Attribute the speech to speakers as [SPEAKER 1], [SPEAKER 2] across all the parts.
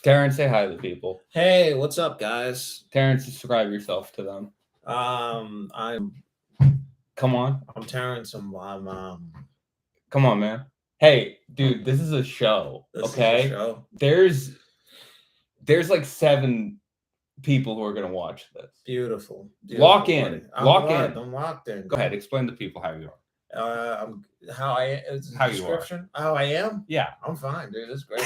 [SPEAKER 1] Terence, say hi to the people.
[SPEAKER 2] Hey, what's up, guys?
[SPEAKER 1] Terence, describe yourself to them.
[SPEAKER 2] I'm
[SPEAKER 1] Come on.
[SPEAKER 2] I'm Terence.
[SPEAKER 1] Come on, man. Hey, dude, this is a show.
[SPEAKER 2] This
[SPEAKER 1] okay?
[SPEAKER 2] is a show.
[SPEAKER 1] There's like 7 people who are gonna watch this.
[SPEAKER 2] Beautiful.
[SPEAKER 1] Lock in.
[SPEAKER 2] Buddy.
[SPEAKER 1] I'm
[SPEAKER 2] locked in.
[SPEAKER 1] Go ahead, explain to people how you are.
[SPEAKER 2] How I is
[SPEAKER 1] How you
[SPEAKER 2] description? How I am?
[SPEAKER 1] Yeah.
[SPEAKER 2] I'm fine, dude. It's great.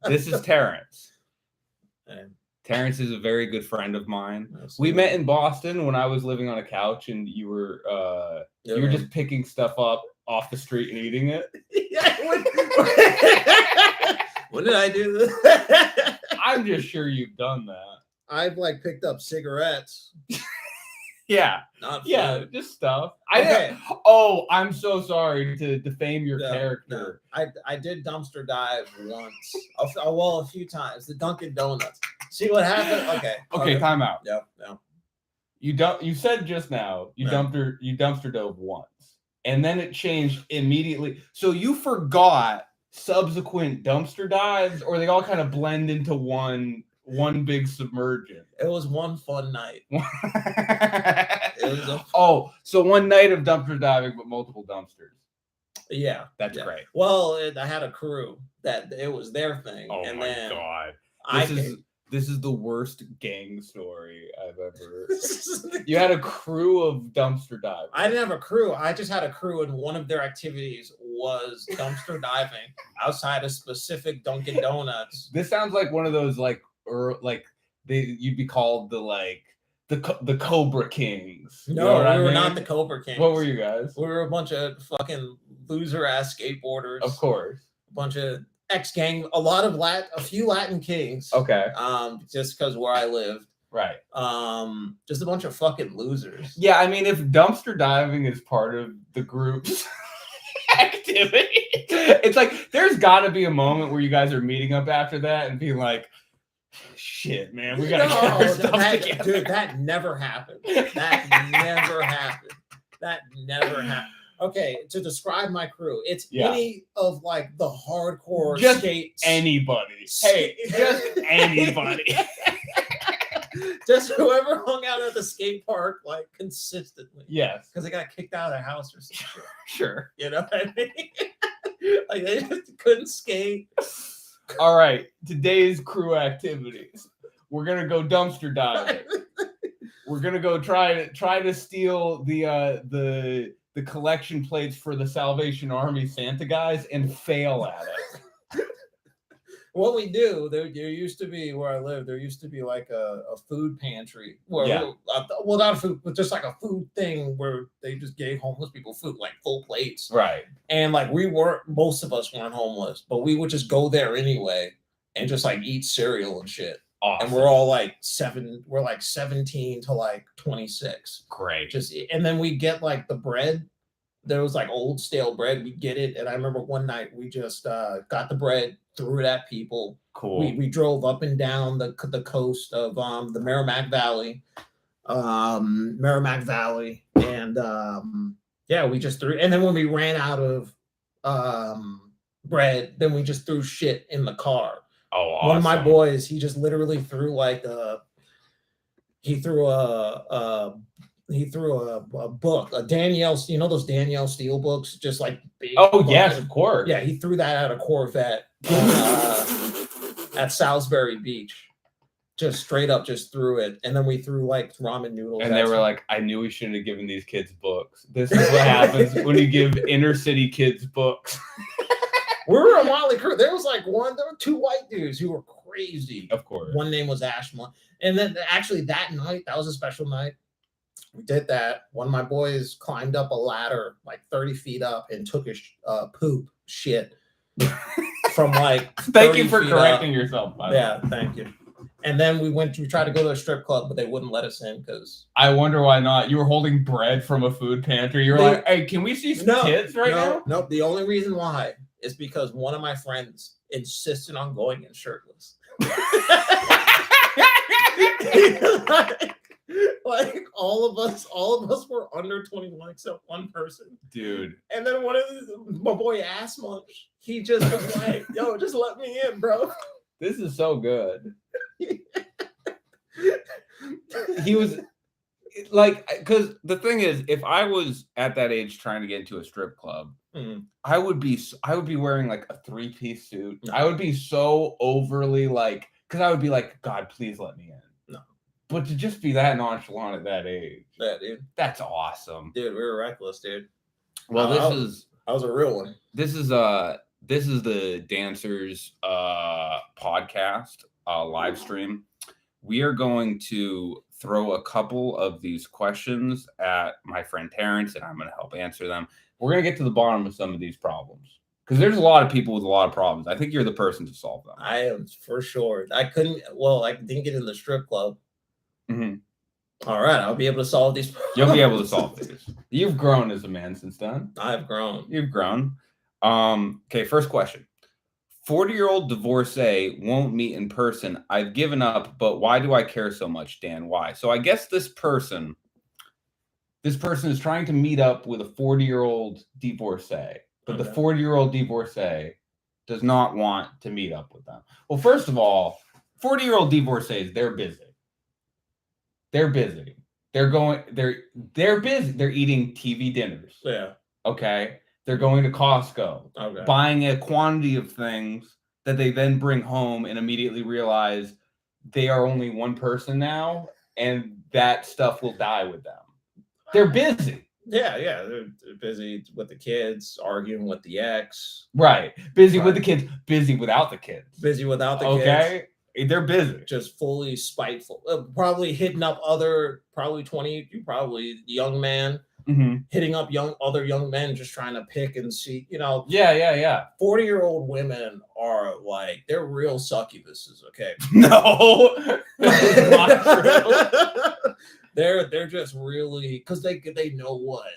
[SPEAKER 1] This is Terence.
[SPEAKER 2] And
[SPEAKER 1] Terence is a very good friend of mine.
[SPEAKER 2] absolutely.
[SPEAKER 1] We met in Boston when I was living on a couch, and you were just picking stuff up off the street and eating it.
[SPEAKER 2] Yeah. When did I do this?
[SPEAKER 1] I'm just sure you've done that.
[SPEAKER 2] I've picked up cigarettes.
[SPEAKER 1] Yeah.
[SPEAKER 2] Not
[SPEAKER 1] Yeah,
[SPEAKER 2] food.
[SPEAKER 1] just stuff.
[SPEAKER 2] Okay.
[SPEAKER 1] I'm so sorry to defame your character.
[SPEAKER 2] No. I did dumpster dive once. A few times. The Dunkin' Donuts. See what happened?
[SPEAKER 1] Okay, time out.
[SPEAKER 2] No.
[SPEAKER 1] You said just now you dumpster dove once, and then it changed immediately. So you forgot subsequent dumpster dives, or they all kind of blend into one big submergence?
[SPEAKER 2] It was one fun night.
[SPEAKER 1] So one night of dumpster diving, but multiple dumpsters.
[SPEAKER 2] Yeah,
[SPEAKER 1] that's great.
[SPEAKER 2] Well, I had a crew that it was their thing.
[SPEAKER 1] Oh
[SPEAKER 2] and
[SPEAKER 1] my
[SPEAKER 2] then
[SPEAKER 1] god, this is the worst gang story I've ever. You had a crew of dumpster divers.
[SPEAKER 2] I didn't have a crew. I just had a crew, and one of their activities was dumpster diving outside a specific Dunkin' Donuts.
[SPEAKER 1] This sounds like one of those you'd be called the Cobra Kings.
[SPEAKER 2] No, we were not the Cobra Kings.
[SPEAKER 1] What were you guys?
[SPEAKER 2] We were a bunch of fucking loser ass skateboarders.
[SPEAKER 1] Of course.
[SPEAKER 2] A bunch of ex-gang, a few Latin kings.
[SPEAKER 1] Okay.
[SPEAKER 2] Just because where I lived.
[SPEAKER 1] Right.
[SPEAKER 2] Just a bunch of fucking losers.
[SPEAKER 1] Yeah, I mean, if dumpster diving is part of the group's activity, it's like there's got to be a moment where you guys are meeting up after that and being like, shit, man, we gotta get our stuff together.
[SPEAKER 2] Dude, that never happened. That never happened. Okay, to describe my crew, it's any of the hardcore skate.
[SPEAKER 1] Anybody. Hey, just anybody.
[SPEAKER 2] Just whoever hung out at the skate park consistently.
[SPEAKER 1] Yes.
[SPEAKER 2] Because they got kicked out of their house or something.
[SPEAKER 1] Sure.
[SPEAKER 2] You know what I mean? They just couldn't skate.
[SPEAKER 1] All right, today's crew activities. We're gonna go dumpster diving. We're gonna go try to steal the collection plates for the Salvation Army Santa guys and fail at it.
[SPEAKER 2] What we do, there used to be where I lived. There used to be a food pantry where well, not a food, but just a food thing where they just gave homeless people food, full plates.
[SPEAKER 1] Right. And
[SPEAKER 2] most of us weren't homeless, but we would just go there anyway and just eat cereal and shit.
[SPEAKER 1] Awesome.
[SPEAKER 2] And we're all 17 to 26.
[SPEAKER 1] Great.
[SPEAKER 2] And then we get the bread. There was old stale bread. We get it. And I remember one night we just got the bread, threw it at people.
[SPEAKER 1] Cool.
[SPEAKER 2] We drove up and down the coast of the Merrimack Valley. And we just threw. And then when we ran out of bread, then we just threw shit in the car.
[SPEAKER 1] Oh, awesome.
[SPEAKER 2] One of my boys, he just literally threw he threw a book, a Danielle, those Danielle Steele books, just big.
[SPEAKER 1] Oh, yes, of course.
[SPEAKER 2] Yeah, he threw that at a Corvette at Salisbury Beach. Just straight up just threw it. And then we threw ramen noodles.
[SPEAKER 1] And they were like, I knew we shouldn't have given these kids books. This is what happens when you give inner city kids books.
[SPEAKER 2] We were a motley crew. There was there were 2 white dudes who were crazy.
[SPEAKER 1] Of course.
[SPEAKER 2] One name was Ashmont. And then actually that night, that was a special night. We did that. One of my boys climbed up a ladder 30 feet up and took his poop shit from
[SPEAKER 1] Thank you for correcting yourself.
[SPEAKER 2] Yeah, thank you. And then we tried to go to a strip club, but they wouldn't let us in because.
[SPEAKER 1] I wonder why not. You were holding bread from a food pantry. You were like, hey, can we see some tits now?
[SPEAKER 2] Nope. The only reason why is because one of my friends insisted on going in shirtless. Like all of us were under 21 except one person.
[SPEAKER 1] Dude.
[SPEAKER 2] And then my boy Ass Munch, he just was like, yo, just let me in, bro.
[SPEAKER 1] This is so good. He was like, because the thing is, if I was at that age trying to get into a strip club, I would be wearing like a 3-piece suit. I would be so overly like, because I would be like, God, please let me in.
[SPEAKER 2] No.
[SPEAKER 1] But to just be that nonchalant at that age,
[SPEAKER 2] yeah, dude,
[SPEAKER 1] that's awesome.
[SPEAKER 2] Dude, we were reckless, dude.
[SPEAKER 1] Well,
[SPEAKER 2] I was a real one.
[SPEAKER 1] This is the Danswers podcast live stream. We are going to throw a couple of these questions at my friend Terence, and I'm going to help answer them. We're going to get to the bottom of some of these problems because there's a lot of people with a lot of problems. I think you're the person to solve them.
[SPEAKER 2] I am for sure. I didn't get in the strip club.
[SPEAKER 1] Mm-hmm.
[SPEAKER 2] All right, I'll be able to solve these problems.
[SPEAKER 1] You'll be able to solve these. You've grown as a man since then.
[SPEAKER 2] I've grown.
[SPEAKER 1] You've grown. Okay, first question. 40-year-old divorcee won't meet in person. I've given up, but why do I care so much, Dan? Why? So I guess this person is trying to meet up with a 40-year-old divorcee, but the 40-year-old divorcee does not want to meet up with them. Well, first of all, 40-year-old divorcees, they're busy. They're busy. They're busy. They're eating TV dinners.
[SPEAKER 2] Yeah.
[SPEAKER 1] Okay. They're going to Costco, buying a quantity of things that they then bring home and immediately realize they are only one person now, and that stuff will die with them. They're busy.
[SPEAKER 2] Yeah. They're busy with the kids, arguing with the ex.
[SPEAKER 1] Right. Busy with the kids, busy without the kids.
[SPEAKER 2] Busy without the kids.
[SPEAKER 1] Okay. They're busy.
[SPEAKER 2] Just fully spiteful. Probably hitting up probably young man.
[SPEAKER 1] Mm-hmm.
[SPEAKER 2] Hitting up other young men, just trying to pick and see,
[SPEAKER 1] Yeah.
[SPEAKER 2] 40-year-old women are like, they're real succubuses, okay?
[SPEAKER 1] No. Not true.
[SPEAKER 2] They're just really, because they know what.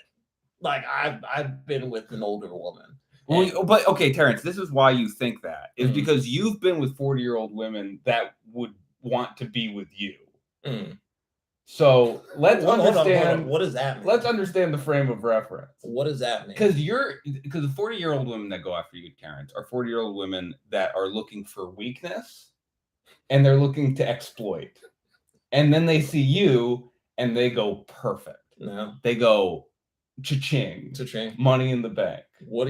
[SPEAKER 2] Like I've been with an older woman.
[SPEAKER 1] Well, but okay, Terence, this is why you think that is because you've been with 40-year-old women that would want to be with you. So let's understand.
[SPEAKER 2] Hold on. What does that mean?
[SPEAKER 1] Let's understand the frame of reference.
[SPEAKER 2] What does that mean?
[SPEAKER 1] Because the 40-year-old women that go after you, Terence, are 40-year-old women that are looking for weakness and they're looking to exploit. And then they see you and they go perfect.
[SPEAKER 2] No.
[SPEAKER 1] They go cha-ching. Money in the bank. Why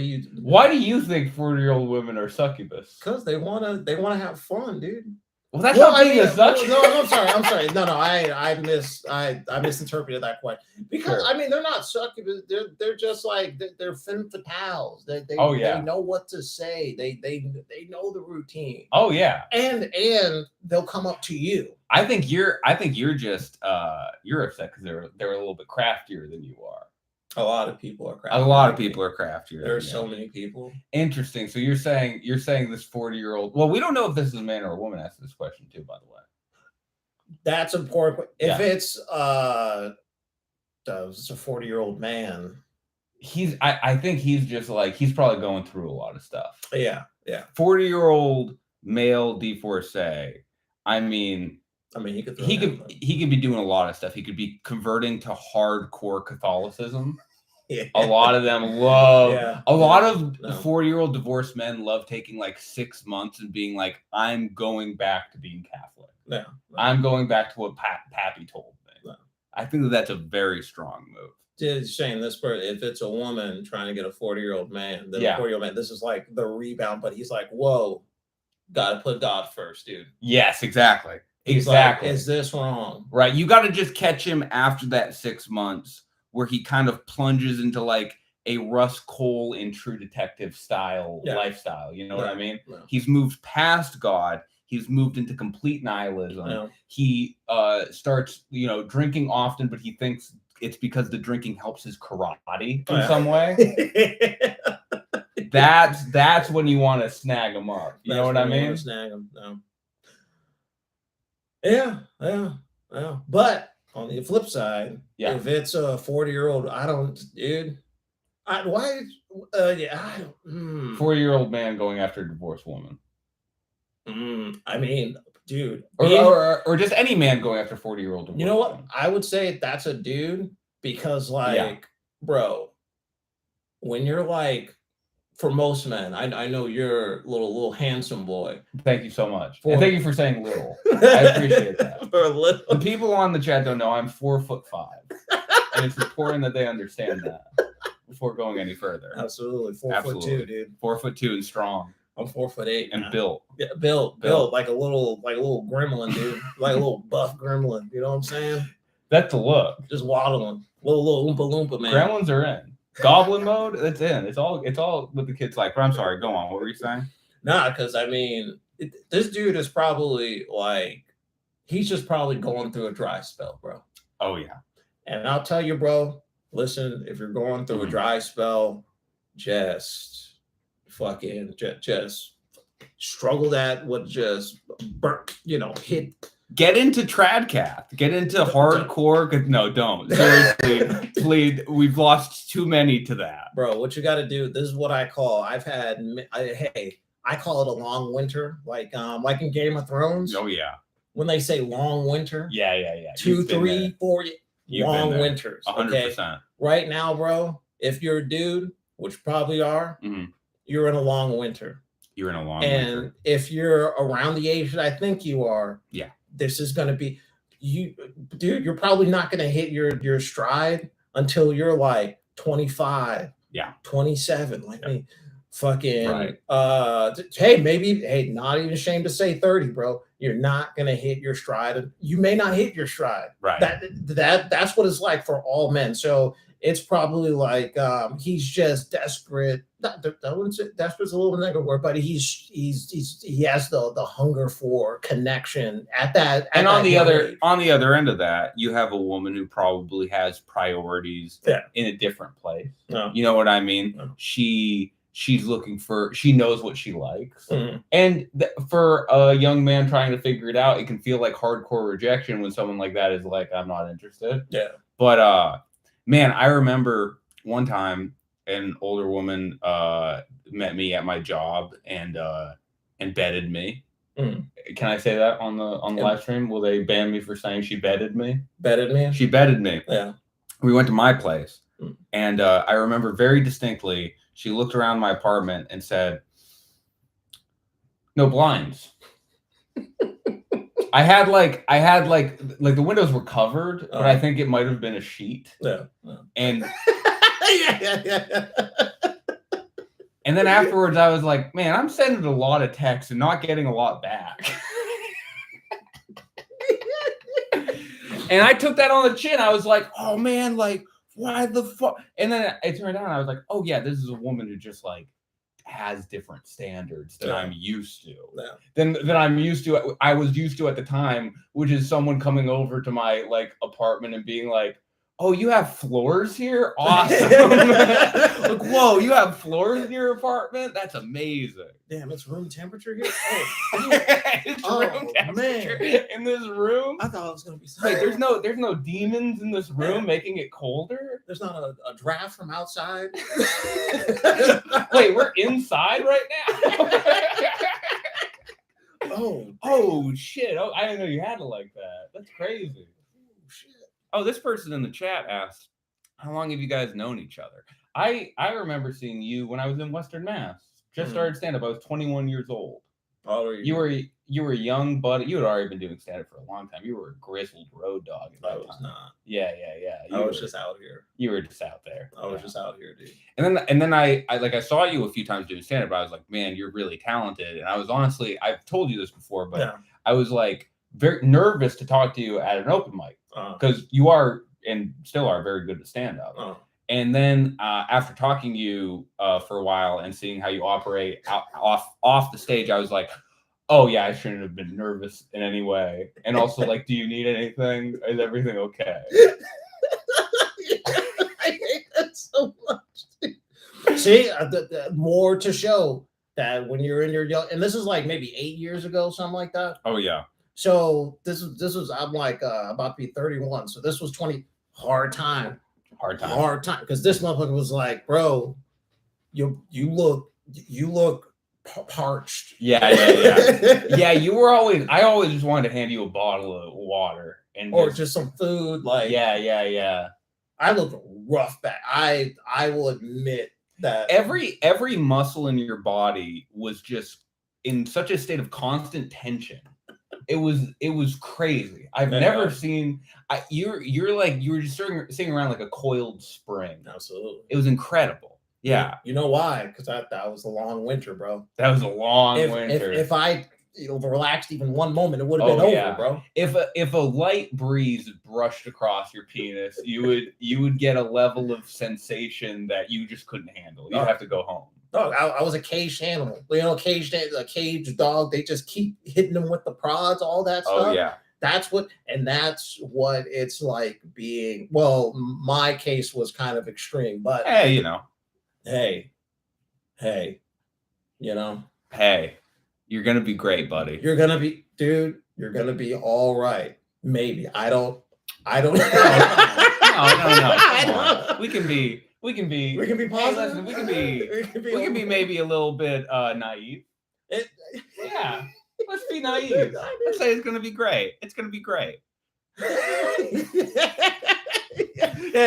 [SPEAKER 1] do you think 40-year-old women are succubus?
[SPEAKER 2] Because they wanna have fun, dude.
[SPEAKER 1] Well, that's not being a succubus.
[SPEAKER 2] No, I'm sorry. No, I misinterpreted that quite. Because they're not succubus. They're just like they're femme fatales. They know what to say. They know the routine.
[SPEAKER 1] Oh yeah.
[SPEAKER 2] And they'll come up to you.
[SPEAKER 1] I think you're just you're upset because they're a little bit craftier than you are.
[SPEAKER 2] A lot of people are craftier.
[SPEAKER 1] A lot of people are craftier.
[SPEAKER 2] There are so many people.
[SPEAKER 1] Interesting. So you're saying this 40-year-old. Well, we don't know if this is a man or a woman asking this question too, by the way.
[SPEAKER 2] That's important. If it's a 40-year-old man,
[SPEAKER 1] I think he's just like he's probably going through a lot of stuff.
[SPEAKER 2] Yeah.
[SPEAKER 1] 40-year-old male divorcee.
[SPEAKER 2] He could
[SPEAKER 1] be doing a lot of stuff. He could be converting to hardcore Catholicism.
[SPEAKER 2] Yeah.
[SPEAKER 1] A lot of them love. Yeah. A lot of 40-year-old divorced men love taking like 6 months and being like, "I'm going back to being Catholic.
[SPEAKER 2] No.
[SPEAKER 1] I'm going back to what Pappy told me." No. I think that's a very strong move.
[SPEAKER 2] Dude, Shane, if it's a woman trying to get a 40-year-old man, then a 40-year-old man, this is like the rebound. But he's like, "Whoa, gotta put God first, dude."
[SPEAKER 1] Yes, exactly.
[SPEAKER 2] Exactly. Like, is this wrong?
[SPEAKER 1] Right. You got to just catch him after that 6 months where he kind of plunges into like a Russ Cole in True Detective style lifestyle. You know what I mean? Yeah. He's moved past God. He's moved into complete nihilism. Yeah. He starts, drinking often, but he thinks it's because the drinking helps his karate in some way. That's when you want to snag him up. You know what I mean?
[SPEAKER 2] Snag him. No. Yeah. But on the flip side, if it's a 40-year-old,
[SPEAKER 1] 40-year-old man going after a divorced woman.
[SPEAKER 2] dude.
[SPEAKER 1] Or just any man going after 40-year-old.
[SPEAKER 2] You know what? I would say that's a dude because, like, bro, when you're like, for most men, I know you're a little handsome boy.
[SPEAKER 1] Thank you so much. And thank you for saying little. I appreciate that.
[SPEAKER 2] For a little.
[SPEAKER 1] The people on the chat don't know I'm 4'5", and it's important that they understand that before going any further.
[SPEAKER 2] Absolutely, 4'2", dude.
[SPEAKER 1] 4'2" and strong.
[SPEAKER 2] I'm 4'8"
[SPEAKER 1] and built.
[SPEAKER 2] Yeah, built like a little gremlin, dude. Like a little buff gremlin. You know what I'm saying?
[SPEAKER 1] That's the look.
[SPEAKER 2] Just waddling, little oompa loompa, man.
[SPEAKER 1] Gremlins are in. Goblin mode, it's in. It's all what the kids like. But I'm sorry, go on. What were you saying?
[SPEAKER 2] Nah, because I mean, this dude is probably like, he's just probably going through a dry spell, bro.
[SPEAKER 1] Oh yeah.
[SPEAKER 2] And I'll tell you, bro. Listen, if you're going through a dry spell, just fucking just struggle that with just hit.
[SPEAKER 1] Get into Tradcath. Get into hardcore. No, don't. Seriously, please. We've lost too many to that.
[SPEAKER 2] Bro, what you got to do, this is what I call, I call it a long winter. Like in Game of Thrones.
[SPEAKER 1] Oh, yeah.
[SPEAKER 2] When they say long winter.
[SPEAKER 1] Yeah.
[SPEAKER 2] 2, 3, 4 long winters.
[SPEAKER 1] 100%.
[SPEAKER 2] Okay? Right now, bro, if you're a dude, which you probably are, you're in a long winter.
[SPEAKER 1] You're in a long winter.
[SPEAKER 2] And if you're around the age that I think you are,
[SPEAKER 1] yeah,
[SPEAKER 2] this is going to be dude, you're probably not going to hit your stride until you're like 25, 27, like me. Fucking
[SPEAKER 1] right.
[SPEAKER 2] Hey, not even ashamed to say 30, bro. You're not going to hit your stride. You may not hit your stride.
[SPEAKER 1] Right.
[SPEAKER 2] That's what it's like for all men. So it's probably like he's just desperate. Desperate's a little negative word, but he has the hunger for connection at that.
[SPEAKER 1] And on the other end of that, you have a woman who probably has priorities in a different place.
[SPEAKER 2] No.
[SPEAKER 1] You know what I mean?
[SPEAKER 2] No.
[SPEAKER 1] She's looking for. She knows what she likes, and for a young man trying to figure it out, it can feel like hardcore rejection when someone like that is like, "I'm not interested."
[SPEAKER 2] Yeah.
[SPEAKER 1] But man, I remember one time an older woman met me at my job and bedded me. Can I say that on the live stream? Will they ban me for saying she bedded me?
[SPEAKER 2] Bedded me?
[SPEAKER 1] She bedded me.
[SPEAKER 2] Yeah.
[SPEAKER 1] We went to my place, and I remember very distinctly. She looked around my apartment and said, "No blinds." I had like the windows were covered, but I think it might have been a sheet.
[SPEAKER 2] Yeah.
[SPEAKER 1] And and then afterwards I was like, man, I'm sending a lot of texts and not getting a lot back. And I took that on the chin. I was like, oh man, like, why the fuck? And then it turned out and I was like, oh yeah, this is a woman who just like has different standards than I'm used to. Than I'm used to. I was used to at the time, which is someone coming over to my like apartment and being like, "Oh, you have floors here? Awesome!" Like, whoa, you have floors in your apartment? That's amazing.
[SPEAKER 2] Damn, it's room temperature here.
[SPEAKER 1] It's room temperature in this room.
[SPEAKER 2] I thought it was gonna be.
[SPEAKER 1] Wait, there's no demons in this room making it colder.
[SPEAKER 2] There's not a draft from outside.
[SPEAKER 1] Wait, we're inside right now. Oh shit! Oh, I didn't know you had it like that. That's crazy.
[SPEAKER 2] Oh shit.
[SPEAKER 1] Oh, this person in the chat asked, "How long have you guys known each other?" I remember seeing you when I was in Western Mass. Just started stand-up. I was 21 years old.
[SPEAKER 2] Oh,
[SPEAKER 1] you were young, buddy. You had already been doing stand-up for a long time. You were a grizzled road dog at that time.
[SPEAKER 2] Was not.
[SPEAKER 1] Yeah.
[SPEAKER 2] I was just out here.
[SPEAKER 1] You were just out there.
[SPEAKER 2] I was just out here, dude.
[SPEAKER 1] And then I saw you a few times doing stand-up. I was like, man, you're really talented. And I was honestly, I've told you this before, but I was like very nervous to talk to you at an open mic because you are and still are very good at stand-up. And then after talking to you for a while and seeing how you operate off the stage, I was like, oh yeah, I shouldn't have been nervous in any way. And also, like, do you need anything? Is everything okay?
[SPEAKER 2] I hate that so much. See, more to show that when you're in your young, and this is like maybe 8 years ago, something like that.
[SPEAKER 1] Oh yeah.
[SPEAKER 2] So this was I'm like about to be 31. So this was 20. Hard time. Because this motherfucker was like, bro, you look parched.
[SPEAKER 1] Yeah. You were always. I always just wanted to hand you a bottle of water
[SPEAKER 2] or just some food. Like
[SPEAKER 1] yeah.
[SPEAKER 2] I look rough back. I will admit that
[SPEAKER 1] every muscle in your body was just in such a state of constant tension. It was crazy. I've never seen. You're like you were just sitting around like a coiled spring.
[SPEAKER 2] Absolutely,
[SPEAKER 1] it was incredible. Yeah,
[SPEAKER 2] you know why? Because that was a long winter, bro.
[SPEAKER 1] That was a long winter.
[SPEAKER 2] If I relaxed even one moment, it would have been over, bro.
[SPEAKER 1] If a light breeze brushed across your penis, you would get a level of sensation that you just couldn't handle. You'd have to go home.
[SPEAKER 2] No, I was a caged animal. A caged dog. They just keep hitting them with the prods, all that stuff.
[SPEAKER 1] Oh yeah.
[SPEAKER 2] That's what it's like being. Well, my case was kind of extreme, but
[SPEAKER 1] hey,
[SPEAKER 2] hey,
[SPEAKER 1] you're gonna be great, buddy.
[SPEAKER 2] You're gonna be, dude. You're gonna be all right. Maybe I don't know.
[SPEAKER 1] No. We can be
[SPEAKER 2] positive.
[SPEAKER 1] We can be maybe a little bit naive. Yeah. Let's be naive. Let's say it's gonna be great. It's gonna be great.
[SPEAKER 2] Yeah,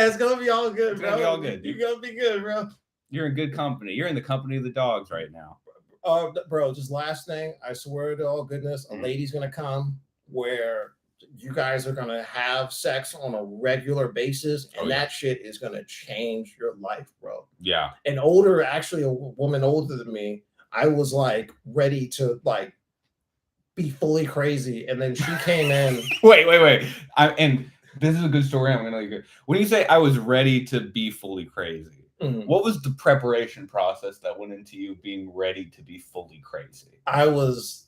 [SPEAKER 2] it's gonna be all good,
[SPEAKER 1] it's bro. Gonna be all good.
[SPEAKER 2] You're gonna be good, bro.
[SPEAKER 1] You're in good company. You're in the company of the dogs right now.
[SPEAKER 2] Bro, just last thing. I swear to all goodness, a lady's gonna come where you guys are gonna have sex on a regular basis, and that shit is gonna change your life, bro.
[SPEAKER 1] Yeah.
[SPEAKER 2] Actually, a woman older than me, I was like ready to like be fully crazy, and then she came in.
[SPEAKER 1] Wait. And this is a good story. I'm gonna when you say I was ready to be fully crazy. Mm-hmm. What was the preparation process that went into you being ready to be fully crazy?
[SPEAKER 2] I was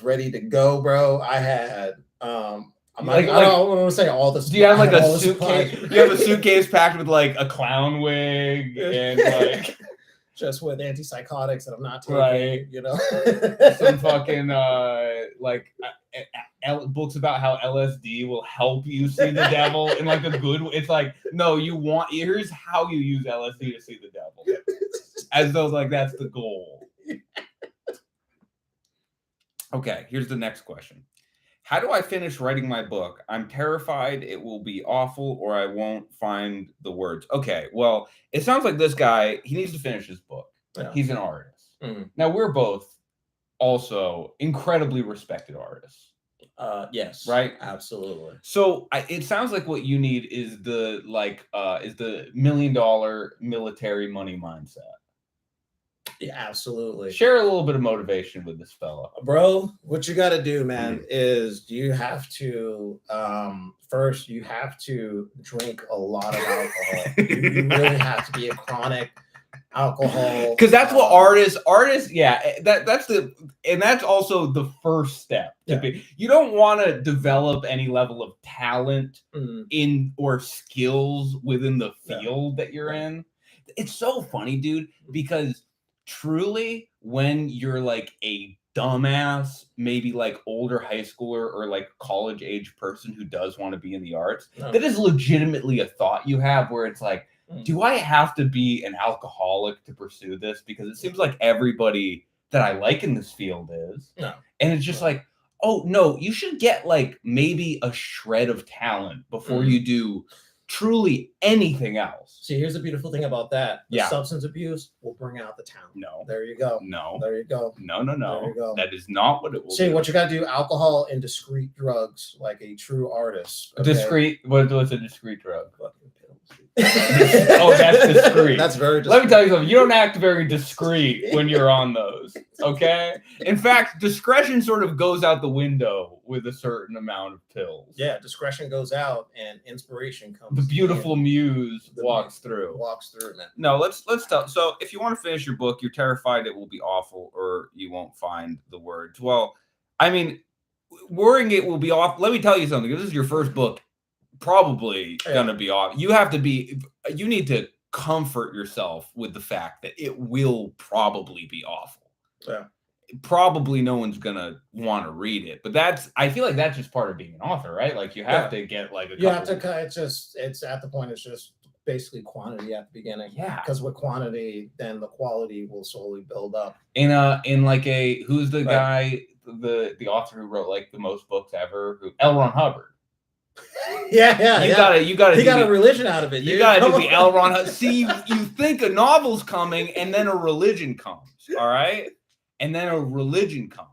[SPEAKER 2] ready to go, bro. I had I don't want to say all this.
[SPEAKER 1] Do you have like a suitcase? You have a suitcase packed with like a clown wig and like
[SPEAKER 2] just with antipsychotics that I'm not taking,
[SPEAKER 1] right? Some fucking books about how LSD will help you see the devil in like a good way. It's like, no, here's how you use LSD to see the devil. As though like that's the goal. Okay, here's the next question. How do I finish writing my book? I'm terrified it will be awful or I won't find the words. Okay, well, it sounds like this guy, he needs to finish his book. Yeah. He's an artist. Mm-hmm. Now, we're both also incredibly respected artists.
[SPEAKER 2] Yes.
[SPEAKER 1] Right?
[SPEAKER 2] Absolutely.
[SPEAKER 1] So it sounds like what you need is the $1 million military money mindset.
[SPEAKER 2] Yeah, absolutely.
[SPEAKER 1] Share a little bit of motivation with this fella.
[SPEAKER 2] Bro, what you got to do, man, is you have to, first, you have to drink a lot of alcohol. You really have to be a chronic alcohol.
[SPEAKER 1] Because that's what artists, yeah, that's also the first step. You don't want to develop any level of talent in or skills within the field that you're in. It's so funny, dude, because truly, when you're like a dumbass, maybe like older high schooler or like college age person who does want to be in the arts, that is legitimately a thought you have where it's like, do I have to be an alcoholic to pursue this? Because it seems like everybody that I like in this field is. No. And it's just like, oh no, you should get like maybe a shred of talent before you do truly anything else.
[SPEAKER 2] See, here's the beautiful thing about that. Substance abuse will bring out the talent.
[SPEAKER 1] No.
[SPEAKER 2] There you go.
[SPEAKER 1] No.
[SPEAKER 2] There you go.
[SPEAKER 1] No.
[SPEAKER 2] There you go.
[SPEAKER 1] That is not what it will
[SPEAKER 2] do. See, what you got to do, alcohol and discreet drugs, like a true artist.
[SPEAKER 1] Okay? Discreet? What's a discreet drug?
[SPEAKER 2] Fucking pills.
[SPEAKER 1] Oh, that's discreet.
[SPEAKER 2] That's very discreet.
[SPEAKER 1] Let me tell you something. You don't act very discreet when you're on those, okay? In fact, discretion sort of goes out the window with a certain amount of pills.
[SPEAKER 2] Yeah, discretion goes out and inspiration comes.
[SPEAKER 1] The beautiful muse walks through.
[SPEAKER 2] Walks through, man.
[SPEAKER 1] No, let's tell. So if you want to finish your book, you're terrified it will be awful or you won't find the words. Well, I mean, worrying it will be off. Let me tell you something. This is your first book. Probably gonna be off. You need to comfort yourself with the fact that it will probably be awful.
[SPEAKER 2] Yeah.
[SPEAKER 1] Probably no one's gonna want to read it, but I feel like that's just part of being an author, right? Like you have to get like it's at the point it's just
[SPEAKER 2] basically quantity at the beginning.
[SPEAKER 1] Yeah.
[SPEAKER 2] Because with quantity, then the quality will slowly build up.
[SPEAKER 1] In like a who's the guy, the author who wrote like the most books ever, L. Ron Hubbard.
[SPEAKER 2] Yeah.
[SPEAKER 1] You gotta.
[SPEAKER 2] He got a religion out of it.
[SPEAKER 1] You gotta do the L. Ron Hubbard. See, you think a novel's coming, and then a religion comes. All right, and then a religion comes.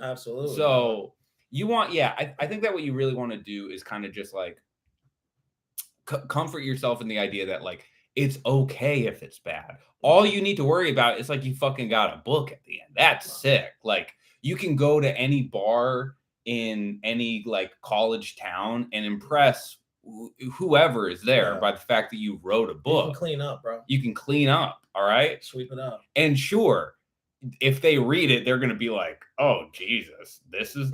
[SPEAKER 2] Absolutely.
[SPEAKER 1] So you want, I think that what you really want to do is kind of just like comfort yourself in the idea that like it's okay if it's bad. All you need to worry about is like you fucking got a book at the end. That's sick. Like you can go to any bar in any like college town and impress whoever is there by the fact that you wrote a book.
[SPEAKER 2] You can clean up, bro.
[SPEAKER 1] You can clean up. All right.
[SPEAKER 2] Sweep it up.
[SPEAKER 1] And sure, if they read it, they're going to be like, oh, Jesus, this is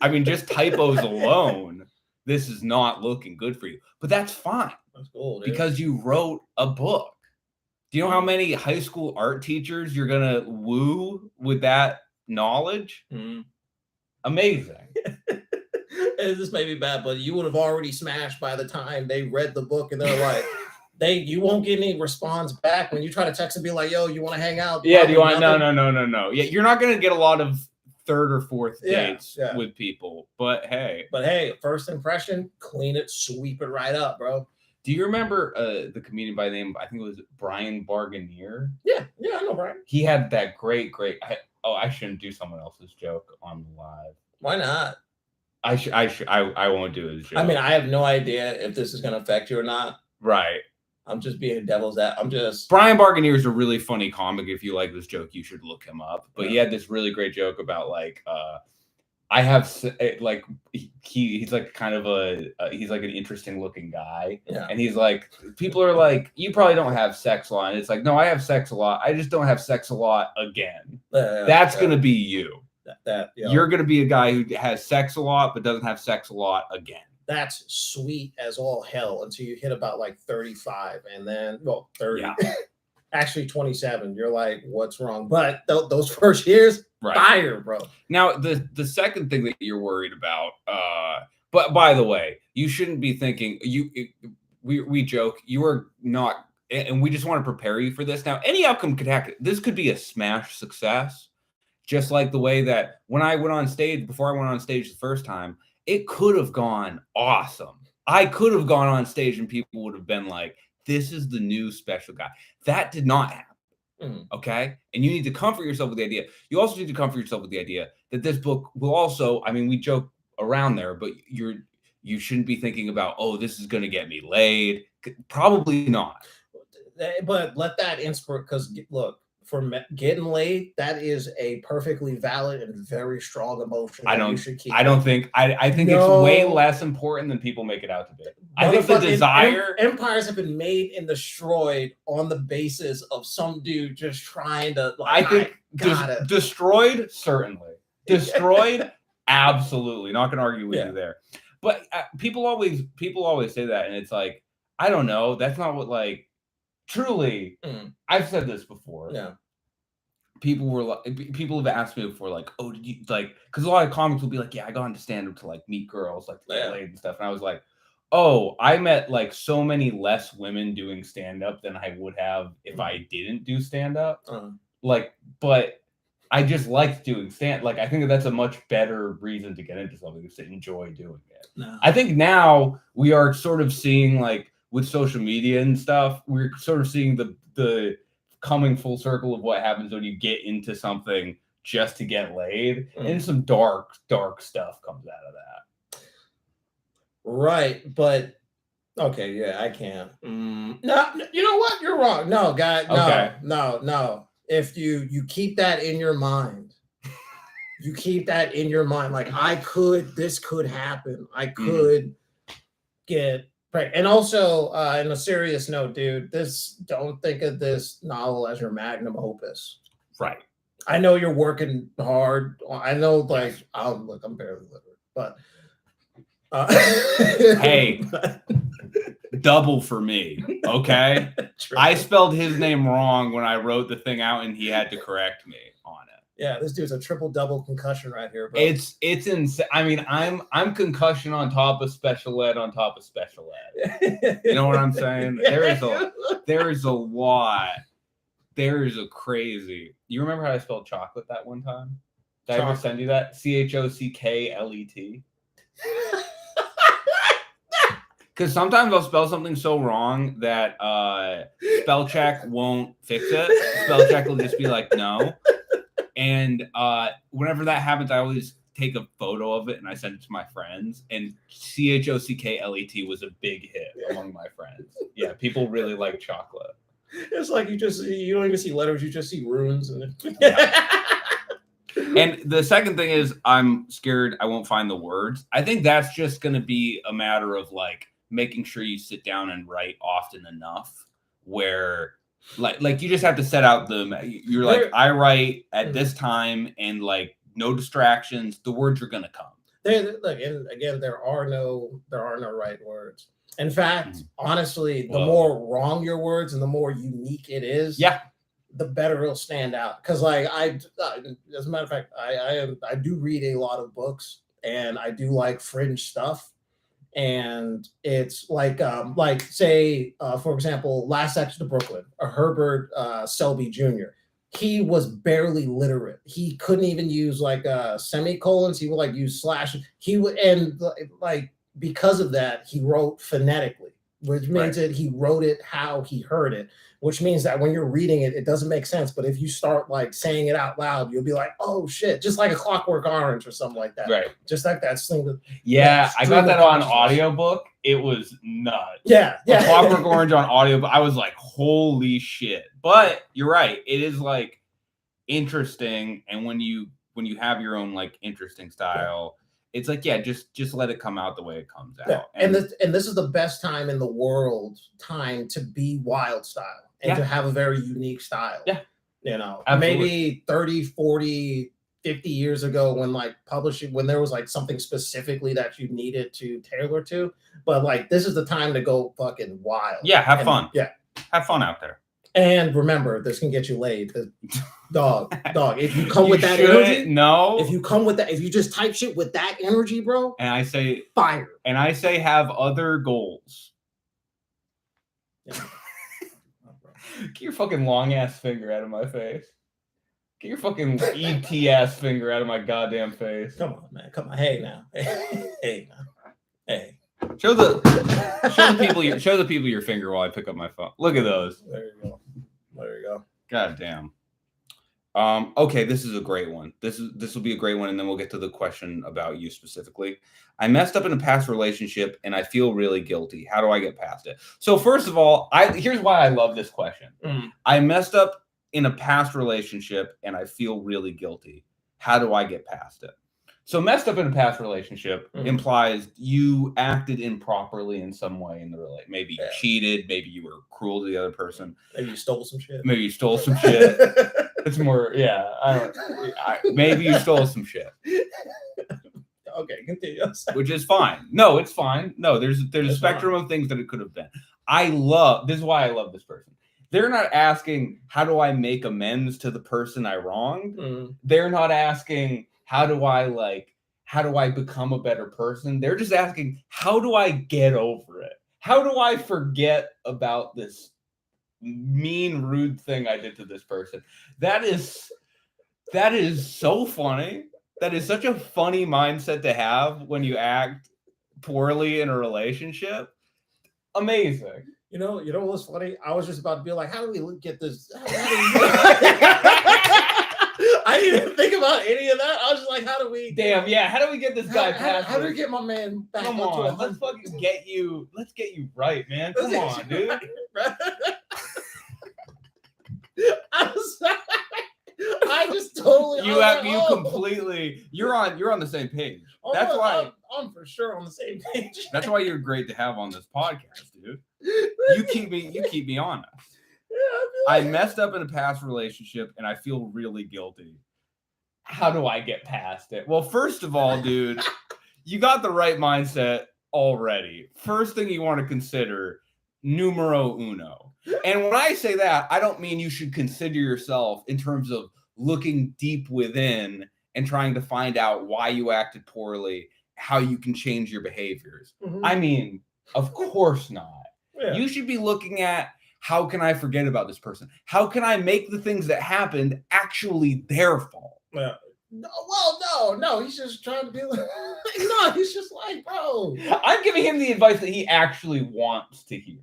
[SPEAKER 1] I mean, just typos alone, this is not looking good for you. But that's fine.
[SPEAKER 2] That's cool, dude.
[SPEAKER 1] Because you wrote a book. Do you know how many high school art teachers you're going to woo with that knowledge?
[SPEAKER 2] Mm-hmm.
[SPEAKER 1] Amazing.
[SPEAKER 2] This may be bad, but you would have already smashed by the time they read the book and they're like, you won't get any response back when you try to text and be like, yo, you want to hang out?
[SPEAKER 1] Yeah, do you want no. Yeah, you're not gonna get a lot of third or fourth dates with people, but hey,
[SPEAKER 2] first impression, clean it, sweep it right up, bro.
[SPEAKER 1] Do you remember the comedian by the name, I think it was Brian Barganier?
[SPEAKER 2] Yeah, I know Brian.
[SPEAKER 1] He had that great I shouldn't do someone else's joke on live.
[SPEAKER 2] Why not?
[SPEAKER 1] I won't do his joke.
[SPEAKER 2] I mean, I have no idea if this is gonna affect you or not.
[SPEAKER 1] Right.
[SPEAKER 2] I'm just being devil's advocate.
[SPEAKER 1] Brian Barganier is a really funny comic. If you like this joke, you should look him up. But he had this really great joke about like, I have like he's like kind of he's like an interesting looking guy, and he's like, people are like, you probably don't have sex a lot. And it's like, no, I have sex a lot. I just don't have sex a lot again. That's gonna be you. You're gonna be a guy who has sex a lot but doesn't have sex a lot again.
[SPEAKER 2] That's sweet as all hell until you hit about like 35 and then 30, actually 27. You're like, what's wrong? But those first years, fire, bro.
[SPEAKER 1] Now, the second thing that you're worried about, but by the way, you shouldn't be thinking we joke, you are not, and we just want to prepare you for this. Now, any outcome could happen. This could be a smash success, just like the way that when I went on stage, before I went on stage the first time, it could have gone awesome. I could have gone on stage and people would have been like, this is the new special guy. That did not happen. Okay. And you need to comfort yourself with the idea. You also need to comfort yourself with the idea that this book will also, I mean, we joke around there, but you shouldn't be thinking about, oh, this is going to get me laid. Probably not.
[SPEAKER 2] But let that inspire, because look, for getting laid, that is a perfectly valid and very strong emotion. I think
[SPEAKER 1] it's way less important than people make it out to be. I think the desire
[SPEAKER 2] empires have been made and destroyed on the basis of some dude just trying to. Like,
[SPEAKER 1] I think destroyed, certainly destroyed, absolutely. Not going to argue with you there. But people always say that, and it's like, I don't know. That's not what like. Truly, I've said this before.
[SPEAKER 2] Yeah.
[SPEAKER 1] People have asked me before, like, oh, did you like? Because a lot of comics will be like, yeah, I got into stand up to like meet girls, like to get laid and stuff. And I was like, oh, I met like so many less women doing stand up than I would have if I didn't do stand up. Like, but I just liked doing stand. Like, I think that's a much better reason to get into something is to enjoy doing it.
[SPEAKER 2] No.
[SPEAKER 1] I think now we are sort of seeing like. With social media and stuff, we're sort of seeing the coming full circle of what happens when you get into something just to get laid, and some dark stuff comes out of that.
[SPEAKER 2] Right, but okay, yeah, I can't. No, you know what? You're wrong. No, guy, no. If you keep that in your mind, like this could happen. I could get. Right. And also, on a serious note, dude, don't think of this novel as your magnum opus.
[SPEAKER 1] Right.
[SPEAKER 2] I know you're working hard. I know, like, I'm barely literate, but
[SPEAKER 1] hey, double for me. Okay. I spelled his name wrong when I wrote the thing out, and he had to correct me on it.
[SPEAKER 2] Yeah, this dude's a triple double concussion right here, bro.
[SPEAKER 1] It's insane. I mean, I'm concussion on top of special ed on top of special ed. You know what I'm saying?
[SPEAKER 2] Yeah.
[SPEAKER 1] There's a lot. There's a crazy. You remember how I spelled chocolate that one time? Did I ever send you that? CHOCKLET. Because sometimes I'll spell something so wrong that spell check won't fix it. Spell check will just be like, no. And whenever that happens, I always take a photo of it and I send it to my friends. And CHOCKLET was a big hit among my friends. Yeah, people really like chocolate.
[SPEAKER 2] It's like you don't even see letters, you just see runes.
[SPEAKER 1] And the second thing is I'm scared I won't find the words. I think that's just going to be a matter of like making sure you sit down and write often enough where like you just have to set out you're like, I write at this time and like no distractions. The words are going to come.
[SPEAKER 2] Look, and again, there are no right words. In fact, honestly, the more wrong your words and the more unique it is, the better it'll stand out. Because like as a matter of fact, I do read a lot of books and I do like fringe stuff. And it's like say, for example, Last Section of Brooklyn, Herbert Selby Jr. He was barely literate. He couldn't even use like semicolons. He would like use slash. He would, and like because of that, he wrote phonetically, which means that he wrote it how he heard it, which means that when you're reading it, it doesn't make sense. But if you start like saying it out loud, you'll be like, oh shit, just like a Clockwork Orange or something like that.
[SPEAKER 1] Right.
[SPEAKER 2] Just like that thing.
[SPEAKER 1] Yeah, I got that on audiobook. It was nuts.
[SPEAKER 2] Yeah.
[SPEAKER 1] Clockwork Orange on audiobook. I was like, holy shit. But you're right. It is like interesting. And when you have your own like interesting style, it's like, just let it come out the way it comes out.
[SPEAKER 2] Yeah. And this is the best time in the world to be wild style and to have a very unique style. Yeah. You know, maybe 30, 40, 50 years ago when like publishing, when there was like something specifically that you needed to tailor to, but like this is the time to go fucking wild.
[SPEAKER 1] Yeah. Have fun. Yeah. Have fun out there.
[SPEAKER 2] And remember, this can get you laid. Dog. If you come with that energy, if you come with that, if you just type shit with that energy, bro.
[SPEAKER 1] And I say
[SPEAKER 2] fire.
[SPEAKER 1] And I say have other goals. Yeah. Get your fucking long ass finger out of my face. Get your fucking ET ass finger out of my goddamn face.
[SPEAKER 2] Come on, man. Come on. Hey now. Hey now. Hey.
[SPEAKER 1] Show the people your finger while I pick up my phone. Look at those.
[SPEAKER 2] There you go.
[SPEAKER 1] God damn. Okay, this is a great one. This will be a great one, and then we'll get to the question about you specifically. I messed up in a past relationship, and I feel really guilty. How do I get past it? So first of all, here's why I love this question. I messed up in a past relationship, and I feel really guilty. How do I get past it? So messed up in a past relationship implies you acted improperly in some way in the relationship. Maybe you cheated. Maybe you were cruel to the other person.
[SPEAKER 2] Maybe you stole some shit.
[SPEAKER 1] It's more, maybe you stole some shit.
[SPEAKER 2] Okay, continue.
[SPEAKER 1] Which is fine. No, it's fine. No, there's a spectrum of things that it could have been. This is why I love this person. They're not asking, how do I make amends to the person I wronged? They're not asking, how do I become a better person? They're just asking, how do I get over it? How do I forget about this mean, rude thing I did to this person? That is so funny. That is such a funny mindset to have when you act poorly in a relationship. Amazing.
[SPEAKER 2] You know what's funny? I was just about to be like, how do we get this? I didn't even think about any of that. I was just like, how do we
[SPEAKER 1] get this guy past?
[SPEAKER 2] How do we get my man back?
[SPEAKER 1] Come on, let's fucking get you right, man. Come on, dude.
[SPEAKER 2] I just totally
[SPEAKER 1] you're on the same page. That's why
[SPEAKER 2] I'm for sure on the same page.
[SPEAKER 1] That's why you're great to have on this podcast, dude. You keep me honest. I messed up in a past relationship and I feel really guilty. How do I get past it? Well, first of all, dude, you got the right mindset already. First thing you want to consider, numero uno. And when I say that, I don't mean you should consider yourself in terms of looking deep within and trying to find out why you acted poorly, how you can change your behaviors. I mean, of course not.
[SPEAKER 2] Yeah.
[SPEAKER 1] You should be looking at, how can I forget about this person? How can I make the things that happened actually their fault?
[SPEAKER 2] Yeah. No. He's just trying to be like, no, he's just like, bro.
[SPEAKER 1] I'm giving him the advice that he actually wants to hear.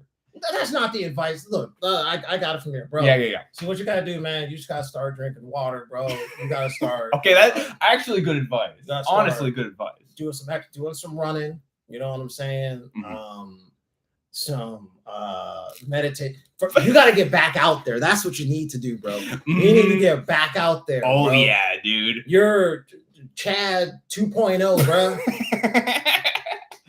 [SPEAKER 2] That's not the advice. Look, I got it from here, bro.
[SPEAKER 1] Yeah.
[SPEAKER 2] So what you gotta do, man? You just gotta start drinking water, bro. You gotta start.
[SPEAKER 1] Okay, that's actually good advice. Honestly, good advice.
[SPEAKER 2] Doing some running. You know what I'm saying? Some meditate. You got to get back out there. That's what you need to do, bro. You need to get back out there.
[SPEAKER 1] Oh,
[SPEAKER 2] bro.
[SPEAKER 1] yeah, dude.
[SPEAKER 2] You're Chad 2.0, bro.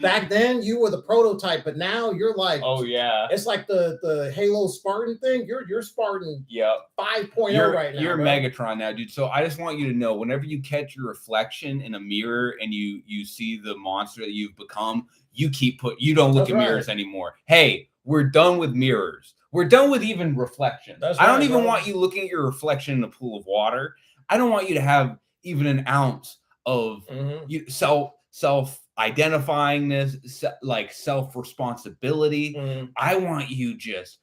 [SPEAKER 2] Back then, you were the prototype, but now you're like,
[SPEAKER 1] oh yeah,
[SPEAKER 2] it's like the Halo Spartan thing. You're Spartan 5.0 right now.
[SPEAKER 1] You're
[SPEAKER 2] bro.
[SPEAKER 1] Megatron now, dude. So I just want you to know, whenever you catch your reflection in a mirror and you see the monster that you've become, you don't look at mirrors anymore. Hey, we're done with mirrors. We're done with even reflection. I don't even want you looking at your reflection in a pool of water. I don't want you to have even an ounce of self-identifyingness, like self-responsibility. I want you just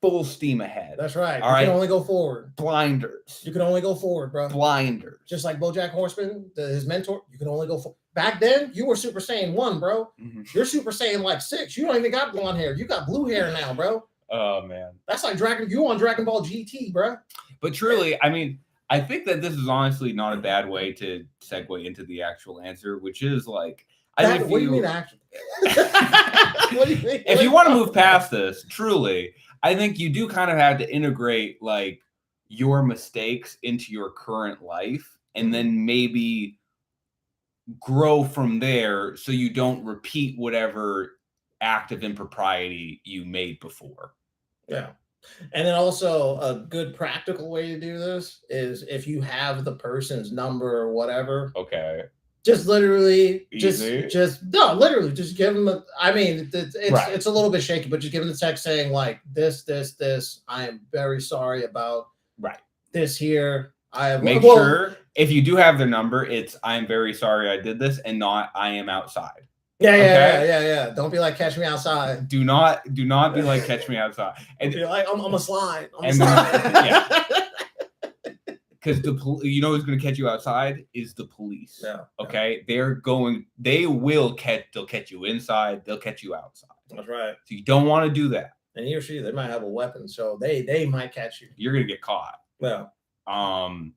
[SPEAKER 1] full steam ahead.
[SPEAKER 2] That's right.
[SPEAKER 1] All right.
[SPEAKER 2] You can only go forward.
[SPEAKER 1] Blinders.
[SPEAKER 2] You can only go forward, bro.
[SPEAKER 1] Blinders.
[SPEAKER 2] Just like BoJack Horseman, his mentor, you can only go forward. Back then, you were Super Saiyan 1, bro. You're Super Saiyan like 6. You don't even got blonde hair. You got blue hair now, bro.
[SPEAKER 1] Oh, man.
[SPEAKER 2] That's like you on Dragon Ball GT, bro.
[SPEAKER 1] But truly, I mean, I think that this is honestly not a bad way to segue into the actual answer, which is like,
[SPEAKER 2] what do you mean actually? What do you mean?
[SPEAKER 1] If you want to move past this, truly, I think you do kind of have to integrate like your mistakes into your current life and then maybe grow from there so you don't repeat whatever act of impropriety you made before.
[SPEAKER 2] Yeah. And then also a good practical way to do this is if you have the person's number or whatever.
[SPEAKER 1] Okay.
[SPEAKER 2] Just literally,
[SPEAKER 1] Easy.
[SPEAKER 2] just give them it's a little bit shaky, but just give them the text saying like this. I am very sorry about this here.
[SPEAKER 1] Make sure if you do have their number, it's I'm very sorry I did this and not I am outside.
[SPEAKER 2] Yeah. Don't be like catch me outside.
[SPEAKER 1] Do not be like catch me outside. And
[SPEAKER 2] be like I'm a slide.
[SPEAKER 1] Because you know who's going to catch you outside is the police.
[SPEAKER 2] Yeah.
[SPEAKER 1] Okay. They'll catch you inside. They'll catch you outside.
[SPEAKER 2] That's right.
[SPEAKER 1] So you don't want to do that.
[SPEAKER 2] And he or she, they might have a weapon, so they might catch you.
[SPEAKER 1] You're going to get caught.
[SPEAKER 2] Yeah.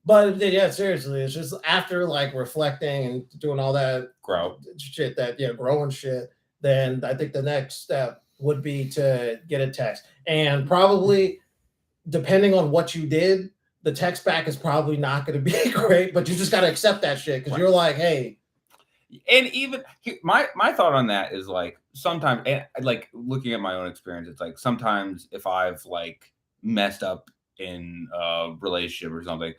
[SPEAKER 2] But yeah, seriously, it's just after like reflecting and doing all that growing shit, then I think the next step would be to get a text. And probably depending on what you did, the text back is probably not going to be great, but you just got to accept that shit because you're like, hey.
[SPEAKER 1] And even my thought on that is like sometimes, and like looking at my own experience, it's like sometimes if I've like messed up in a relationship or something,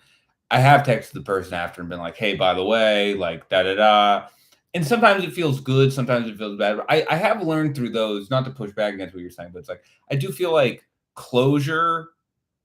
[SPEAKER 1] I have texted the person after and been like, hey, by the way, like da. And sometimes it feels good, sometimes it feels bad. But I have learned through those, not to push back against what you're saying, but it's like I do feel like closure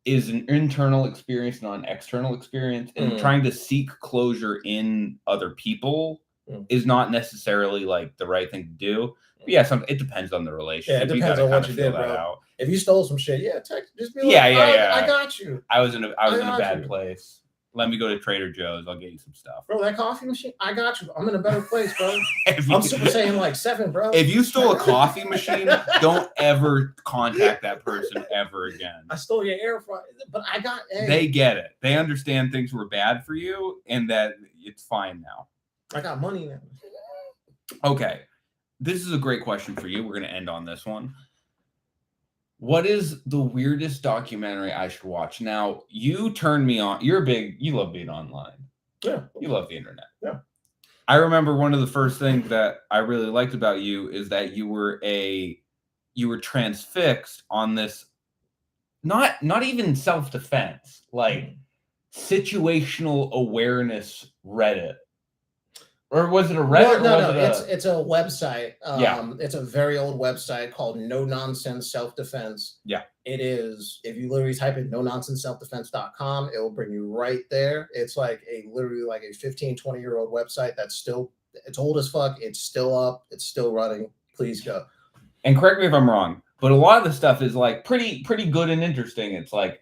[SPEAKER 1] is an internal experience, not an external experience. And trying to seek closure in other people is not necessarily like the right thing to do. But yeah, it depends on the relationship.
[SPEAKER 2] Yeah, it depends on what you did, bro. If you stole some shit, text, just be like, I got you.
[SPEAKER 1] I was in a bad place. Let me go to Trader Joe's. I'll get you some stuff.
[SPEAKER 2] Bro, that coffee machine, I got you. I'm in a better place, bro. I'm Super Saiyan like 7, bro.
[SPEAKER 1] If you stole a coffee machine, don't ever contact that person ever again.
[SPEAKER 2] I stole your air fryer, but I got. Hey.
[SPEAKER 1] They get it. They understand things were bad for you and that it's fine now.
[SPEAKER 2] I got money now.
[SPEAKER 1] Okay. This is a great question for you. We're going to end on this one. What is the weirdest documentary I should watch? Now, you turned me on. You love being online.
[SPEAKER 2] Yeah.
[SPEAKER 1] You love the internet.
[SPEAKER 2] Yeah.
[SPEAKER 1] I remember one of the first things that I really liked about you is that you were transfixed on this, not even self-defense, like situational awareness Reddit. Or was it a Reddit?
[SPEAKER 2] Well, no,
[SPEAKER 1] or was
[SPEAKER 2] it's a website.
[SPEAKER 1] Yeah.
[SPEAKER 2] It's a very old website called No Nonsense Self Defense.
[SPEAKER 1] Yeah.
[SPEAKER 2] It is, if you literally type in no nonsense self-defense.com, it will bring you right there. It's like literally like a 15, 20-year-old website that's still, it's old as fuck. It's still up. It's still running. Please go.
[SPEAKER 1] And correct me if I'm wrong, but a lot of the stuff is like pretty good and interesting. It's like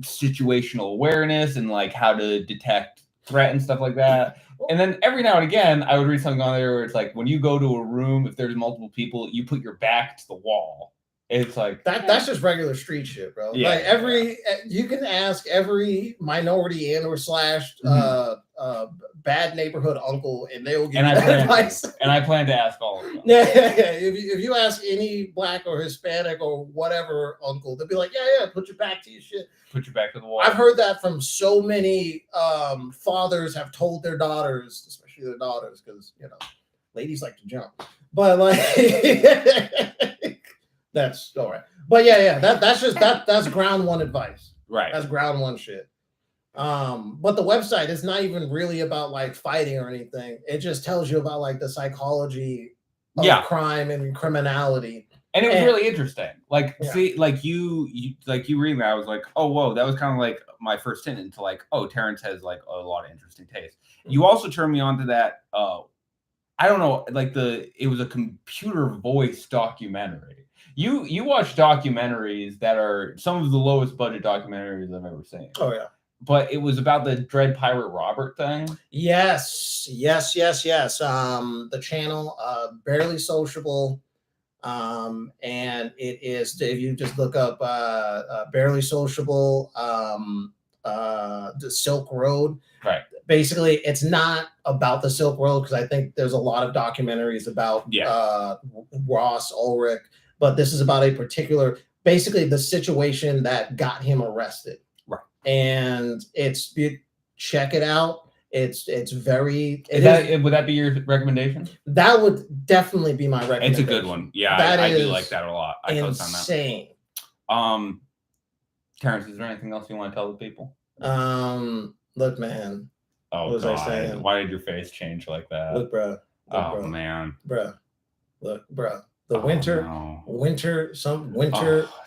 [SPEAKER 1] situational awareness and like how to detect threat and stuff like that. And then every now and again, I would read something on there where it's like when you go to a room, if there's multiple people, you put your back to the wall. It's like
[SPEAKER 2] that's just regular street shit, bro.
[SPEAKER 1] Yeah,
[SPEAKER 2] like you can ask every minority and or slash bad neighborhood uncle, and they will give you advice.
[SPEAKER 1] And I plan to ask all of them.
[SPEAKER 2] Yeah. If you ask any black or Hispanic or whatever uncle, they'll be like, yeah, put your back to your shit.
[SPEAKER 1] Put your back to the wall.
[SPEAKER 2] I've heard that from so many fathers have told their daughters, especially their daughters, because ladies like to jump. But like that's all right. But yeah, that's ground one advice.
[SPEAKER 1] Right.
[SPEAKER 2] That's ground one shit. But the website is not even really about like fighting or anything. It just tells you about like the psychology of crime and criminality.
[SPEAKER 1] And it was really interesting. Like, see, like you reading that, I was like, oh, whoa, that was kind of like my first hint into like, oh, Terence has like a lot of interesting taste. You also turned me on to that. I don't know, like it was a computer voice documentary. You watch documentaries that are some of the lowest budget documentaries I've ever seen.
[SPEAKER 2] Oh yeah.
[SPEAKER 1] But it was about the Dread Pirate Robert thing.
[SPEAKER 2] Yes. The channel, Barely Sociable. And it is, if you just look up Barely Sociable, the Silk Road.
[SPEAKER 1] Right.
[SPEAKER 2] Basically, it's not about the Silk Road because I think there's a lot of documentaries about Ross Ulrich, but this is about a particular, basically the situation that got him arrested.
[SPEAKER 1] Right.
[SPEAKER 2] And check it out. It's very.
[SPEAKER 1] Would that be your recommendation?
[SPEAKER 2] That would definitely be my recommendation.
[SPEAKER 1] It's a good one. Yeah, I do like that a lot. I
[SPEAKER 2] insane.
[SPEAKER 1] Terence, is there anything else you want to tell the people?
[SPEAKER 2] Look, man.
[SPEAKER 1] Oh,
[SPEAKER 2] what was
[SPEAKER 1] God.
[SPEAKER 2] I saying?
[SPEAKER 1] Why did your face change like that?
[SPEAKER 2] Look, bro.
[SPEAKER 1] Man.
[SPEAKER 2] Bro. Look, bro. The winter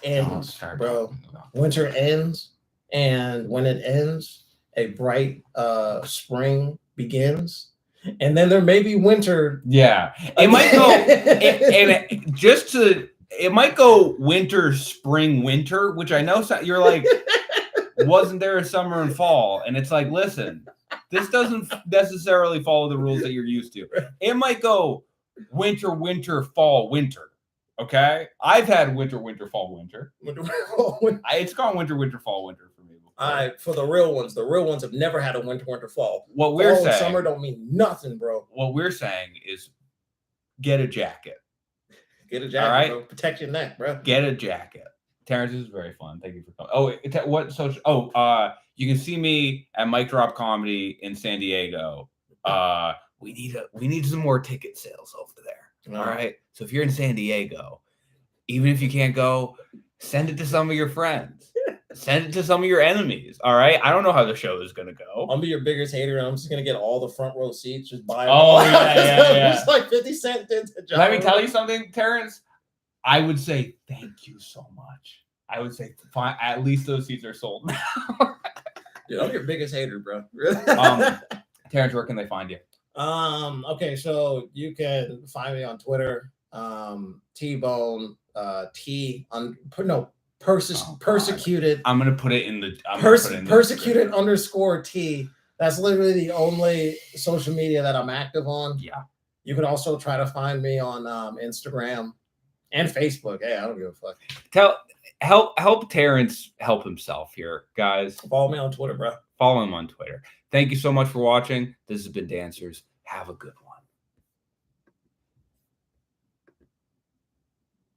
[SPEAKER 2] ends, bro. Winter ends, and when it ends, a bright spring begins, and then there may be winter.
[SPEAKER 1] Yeah, it might go. It might go winter, spring, winter, which I know you're like, wasn't there a summer and fall? And it's like, listen, this doesn't necessarily follow the rules that you're used to. It might go winter, winter, fall, winter. Okay, I've had winter, winter, fall, winter. It's gone winter, winter, fall, winter for me before.
[SPEAKER 2] All right, for the real ones have never had a winter, winter, fall.
[SPEAKER 1] What we're saying,
[SPEAKER 2] summer don't mean nothing, bro.
[SPEAKER 1] What we're saying is, get a jacket.
[SPEAKER 2] Get a jacket, all right? Bro. Protect your neck, bro.
[SPEAKER 1] Get a jacket. Terence, this is very fun. Thank you for coming. You can see me at Mic Drop Comedy in San Diego. We need some more ticket sales over there. All right. So if you're in San Diego, even if you can't go, send it to some of your friends. Send it to some of your enemies. All right. I don't know how the show is gonna go.
[SPEAKER 2] I'll be your biggest hater, and I'm just gonna get all the front row seats. Just buy them.
[SPEAKER 1] Oh yeah.
[SPEAKER 2] It's like 50 cents.
[SPEAKER 1] Let me tell you something, Terence. I would say thank you so much. I would say fine, at least those seats are sold now.
[SPEAKER 2] Dude, I'm your biggest hater, bro.
[SPEAKER 1] Terence, where can they find you?
[SPEAKER 2] Okay, so you can find me on Twitter, T-Bone, persecuted.
[SPEAKER 1] I'm gonna put it in the
[SPEAKER 2] persecuted _T. That's literally the only social media that I'm active on.
[SPEAKER 1] Yeah.
[SPEAKER 2] You can also try to find me on Instagram and Facebook. Hey, I don't give a fuck.
[SPEAKER 1] Help Terence help himself here, guys.
[SPEAKER 2] Follow me on Twitter, bro.
[SPEAKER 1] Follow him on Twitter. Thank you so much for watching. This has been Danswers. Have a good one.